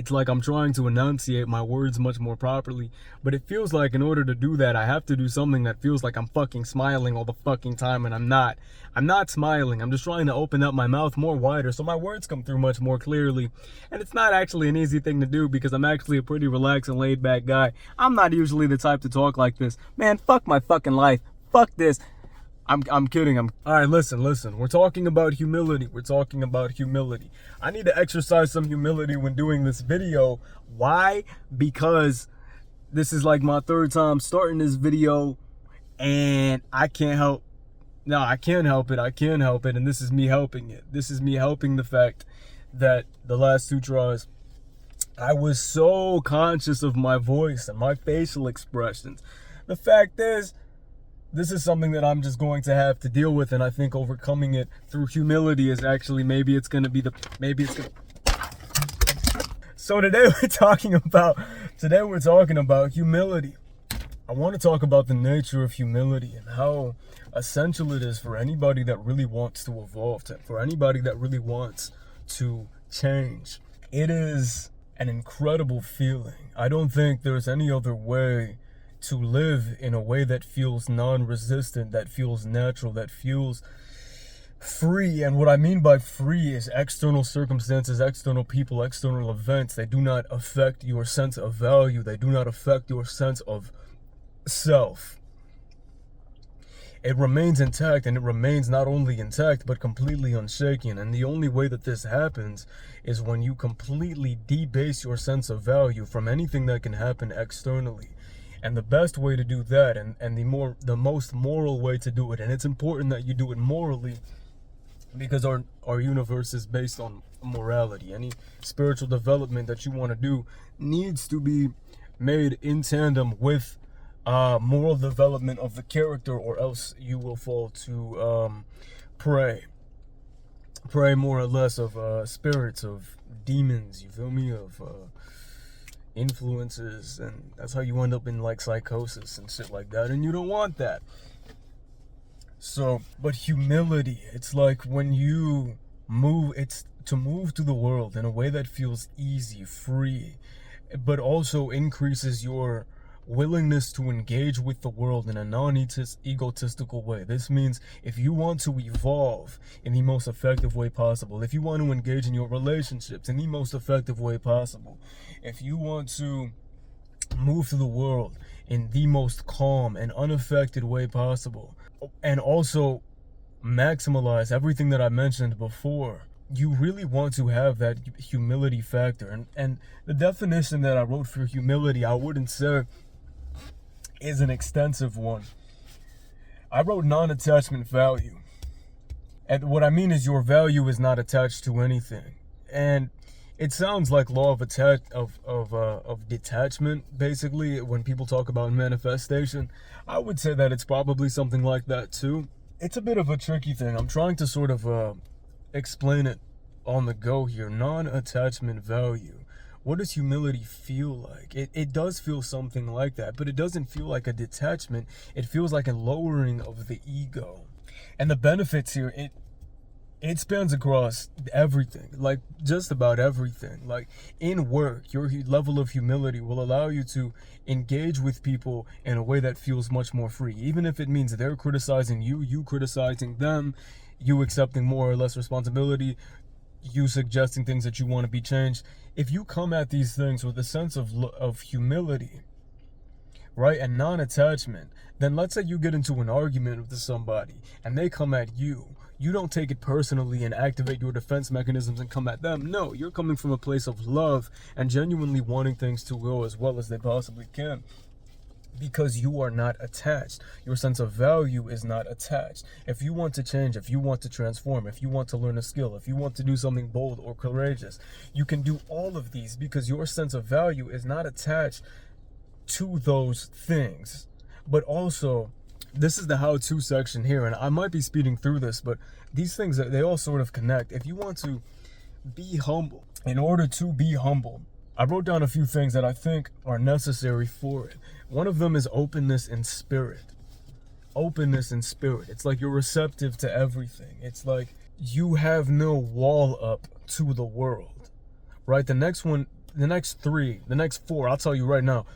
It's like I'm trying to enunciate my words much more properly, but it feels like in order to do that, I have to do something that feels like I'm fucking smiling all the fucking time, and I'm not. I'm not smiling. I'm just trying to open up my mouth more wider so my words come through much more clearly. And it's not actually an easy thing to do because I'm actually a pretty relaxed and laid back guy. I'm not usually the type to talk like this. Man, fuck my fucking life. Fuck this. I'm kidding. All right, listen. We're talking about humility. I need to exercise some humility when doing this video. Why? Because this is like my third time starting this video, and I can't help it. I can't help it, and this is me helping it. This is me helping the fact that the last two tries, I was so conscious of my voice and my facial expressions. The fact is, this is something that I'm just going to have to deal with, and I think overcoming it through humility is actually, So today we're talking about humility. I want to talk about the nature of humility and how essential it is for anybody that really wants to evolve, for anybody that really wants to change. It is an incredible feeling. I don't think there's any other way to live in a way that feels non-resistant, that feels natural, that feels free. And what I mean by free is external circumstances, external people, external events. They do not affect your sense of value. They do not affect your sense of self. It remains intact, and it remains not only intact, but completely unshaken. And the only way that this happens is when you completely debase your sense of value from anything that can happen externally. And the best way to do that, and the most moral way to do it, and it's important that you do it morally, because our universe is based on morality. Any spiritual development that you want to do needs to be made in tandem with moral development of the character, or else you will fall to prey more or less of spirits, of demons, you feel me, of influences, and that's how you end up in like psychosis and shit like that, and you don't want that. So, but humility, it's like when you it's to move through the world in a way that feels easy, free, but also increases your willingness to engage with the world in a non-egotistical way. This means if you want to evolve in the most effective way possible, if you want to engage in your relationships in the most effective way possible, if you want to move through the world in the most calm and unaffected way possible, and also maximize everything that I mentioned before, you really want to have that humility factor. And the definition that I wrote for humility, I wouldn't say is an extensive one. I wrote non-attachment value. And what I mean is your value is not attached to anything. And it sounds like law of detachment, basically, when people talk about manifestation. I would say that it's probably something like that too. It's a bit of a tricky thing. I'm trying to sort of explain it on the go here. Non-attachment value. What does humility feel like? It does feel something like that, but it doesn't feel like a detachment. It feels like a lowering of the ego. And the benefits here, it spans across everything, like just about everything. Like in work, your level of humility will allow you to engage with people in a way that feels much more free. Even if it means they're criticizing you, you criticizing them, you accepting more or less responsibility, you suggesting things that you want to be changed. If you come at these things with a sense of humility, right, and non-attachment, then let's say you get into an argument with somebody and they come at you. You don't take it personally and activate your defense mechanisms and come at them. No, you're coming from a place of love and genuinely wanting things to go as well as they possibly can. Because you are not attached. Your sense of value is not attached. If you want to change, if you want to transform, if you want to learn a skill, if you want to do something bold or courageous, you can do all of these because your sense of value is not attached to those things. But also, this is the how-to section here, and I might be speeding through this, but these things, they all sort of connect. If you want to be humble, in order to be humble, I wrote down a few things that I think are necessary for it. One of them is openness in spirit. Openness in spirit. It's like you're receptive to everything. It's like you have no wall up to the world, right? The next one the next four, I'll tell you right now: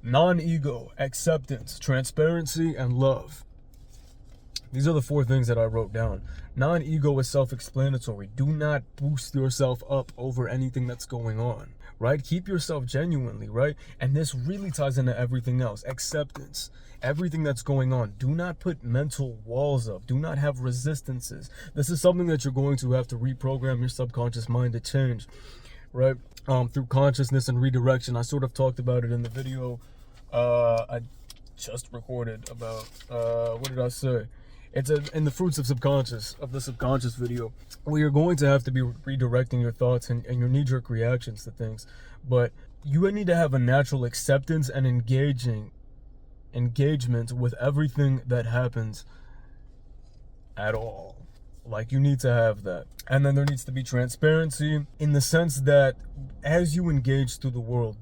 non-ego, acceptance, transparency, and love. These are the four things that I wrote down. Non-ego is self-explanatory. Do not boost yourself up over anything that's going on, right? Keep yourself genuinely, right? And this really ties into everything else. Acceptance. Everything that's going on. Do not put mental walls up. Do not have resistances. This is something that you're going to have to reprogram your subconscious mind to change, right? Through consciousness and redirection. I sort of talked about it in the video I just recorded about, what did I say? It's in the fruits of the subconscious video, where you're going to have to be redirecting your thoughts and your knee-jerk reactions to things. But you need to have a natural acceptance and engagement with everything that happens at all. Like, you need to have that. And then there needs to be transparency in the sense that as you engage through the world,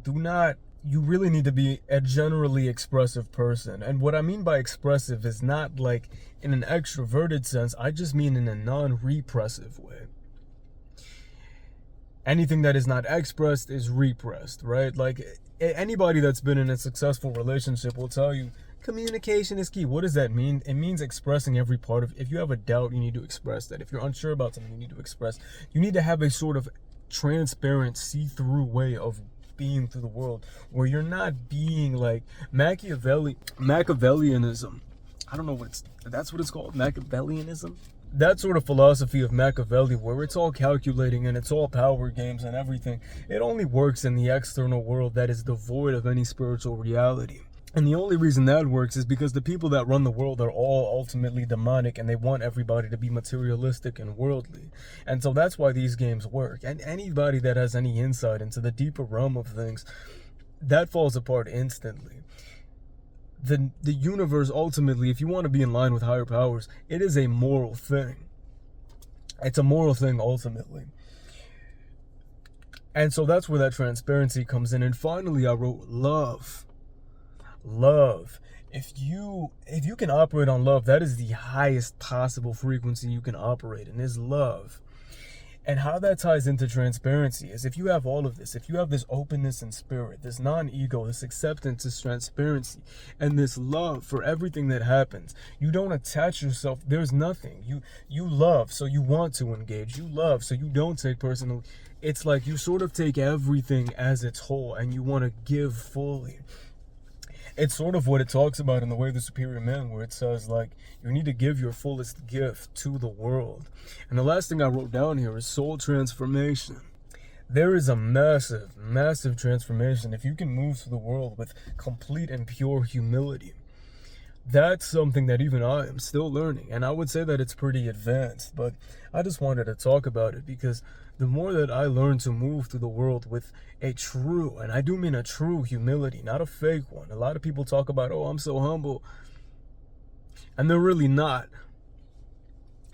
you really need to be a generally expressive person. And what I mean by expressive is not like in an extroverted sense. I just mean in a non-repressive way. Anything that is not expressed is repressed, right? Like, anybody that's been in a successful relationship will tell you communication is key. What does that mean? It means expressing every part of. If you have a doubt, you need to express that. If you're unsure about something, you need to express. You need to have a sort of transparent, see-through way of being through the world, where you're not being like Machiavellianism. I don't know that's what it's called, Machiavellianism. That sort of philosophy of Machiavelli, where it's all calculating and it's all power games and everything, it only works in the external world that is devoid of any spiritual reality. And the only reason that works is because the people that run the world are all ultimately demonic, and they want everybody to be materialistic and worldly. And so that's why these games work. And anybody that has any insight into the deeper realm of things, that falls apart instantly. The universe, ultimately, if you want to be in line with higher powers, it is a moral thing. It's a moral thing, ultimately. And so that's where that transparency comes in. And finally, I wrote love. Love. If you can operate on love, that is the highest possible frequency you can operate in, is love. And how that ties into transparency is, if you have all of this, if you have this openness in spirit, this non-ego, this acceptance, this transparency, and this love for everything that happens, you don't attach yourself. There's nothing. You love, so you want to engage. You love, so you don't take personally. It's like you sort of take everything as its whole, and you want to give fully. It's sort of what it talks about in The Way of the Superior Man, where it says, like, you need to give your fullest gift to the world. And the last thing I wrote down here is soul transformation. There is a massive, massive transformation if you can move through the world with complete and pure humility. That's something that even I am still learning, and I would say that it's pretty advanced, but I just wanted to talk about it because the more that I learn to move through the world with a true, and I do mean a true humility, not a fake one. A lot of people talk about, oh, I'm so humble, and they're really not.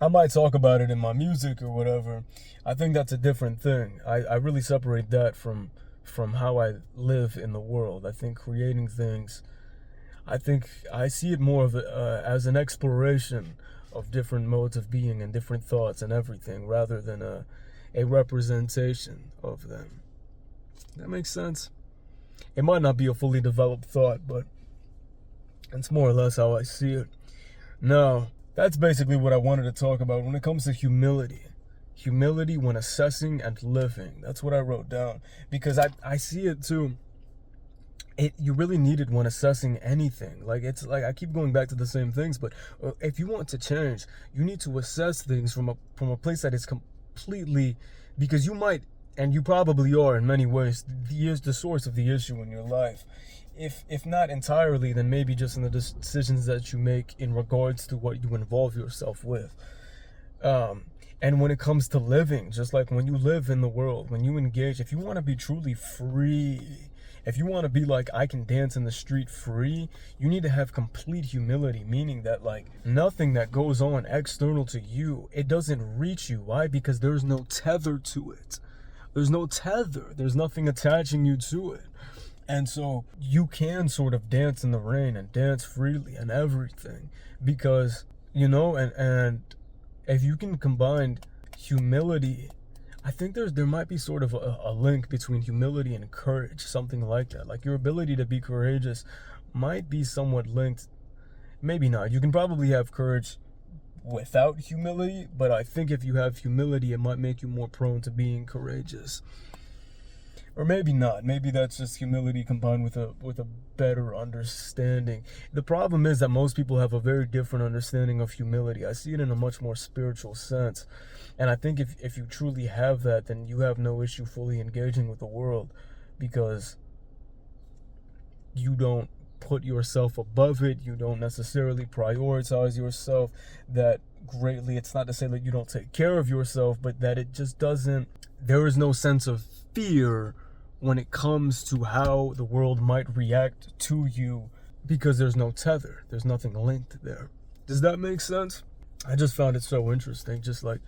I might talk about it in my music or whatever. I think that's a different thing. I really separate that from how I live in the world. I think creating things, I think I see it more of as an exploration of different modes of being and different thoughts and everything, rather than a representation of them. That makes sense? It might not be a fully developed thought, but it's more or less how I see it. Now, that's basically what I wanted to talk about when it comes to humility. Humility when assessing and living. That's what I wrote down. Because I see it too. You really need it when assessing anything. Like, it's like I keep going back to the same things, but if you want to change, you need to assess things from a place that is completely, because you might, and you probably are in many ways, the source of the issue in your life. If not entirely, then maybe just in the decisions that you make in regards to what you involve yourself with. And when it comes to living, just like when you live in the world, when you engage, if you want to be truly free, if you want to be like, I can dance in the street free, you need to have complete humility, meaning that, like, nothing that goes on external to you, it doesn't reach you. Why? Because there's no tether to it. There's no tether. There's nothing attaching you to it. And so you can sort of dance in the rain and dance freely and everything, because, you know, and if you can combine humility I think there might be sort of a link between humility and courage, something like that. Like your ability to be courageous might be somewhat linked. Maybe not. You can probably have courage without humility, but I think if you have humility, it might make you more prone to being courageous. Or maybe not. Maybe that's just humility combined with a better understanding. The problem is that most people have a very different understanding of humility. I see it in a much more spiritual sense. And I think if you truly have that, then you have no issue fully engaging with the world, because you don't put yourself above it. You don't necessarily prioritize yourself that greatly. It's not to say that you don't take care of yourself, but that it just doesn't, there is no sense of fear when it comes to how the world might react to you, because there's no tether. There's nothing linked there. Does that make sense? I just found it so interesting, just like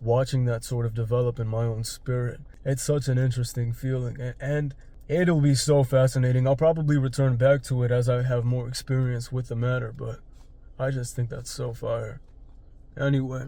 watching that sort of develop in my own spirit. It's such an interesting feeling, and it'll be so fascinating. I'll probably return back to it as I have more experience with the matter, but I just think that's so fire. Anyway,